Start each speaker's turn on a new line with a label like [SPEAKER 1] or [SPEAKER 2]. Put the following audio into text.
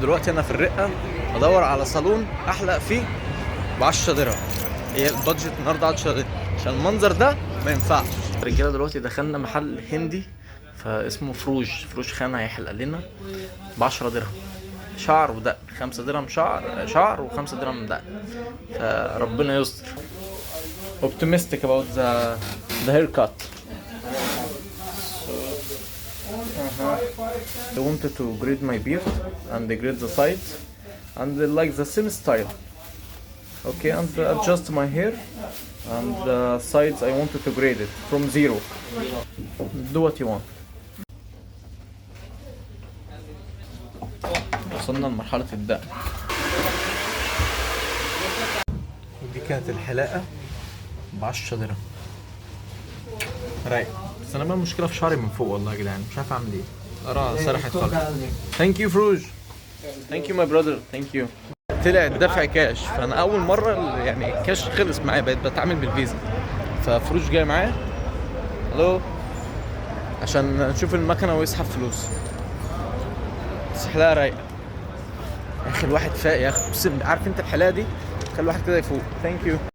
[SPEAKER 1] دلوقتي انا في الرقه بدور على صالون احلق فيه ب 10 درهم. هي البادجت النهارده 10 درهم عشان المنظر ده ما ينفعش. الرجاله دلوقتي دخلنا محل هندي فاسمه فروج خان هيحلق لنا ب 10 درهم شعر ودقن. 5 درهم شعر و5 درهم دقن. فربنا يستر. optimistic about the haircut. I wanted to grade my beard and grade the sides and like the same style. Okay, and adjust my hair and the sides I wanted to grade it from zero. Do what you want. وصلنا لمرحلة الدقن. ودي كانت الحلاقة ب10 درهم. رايق. بس انا بقى المشكلة في شعري من فوق والله يا جدعان، مش عارف اعمل ايه. ارى سرحت خالص. Thank you فروج. Thank you my brother. Thank you. طلع الدفع كاش، فانا اول مرة يعني الكاش خلص معايا، بقيت بتعامل بالفيزا. ففروج جاي معايا. الو. عشان نشوف المكنة ويسحب فلوس. بس حلاقة رايقة. يا اخي الواحد فاق يا اخي، عارف انت الحلاقة دي؟ خلي الواحد كده يفوق. Thank you.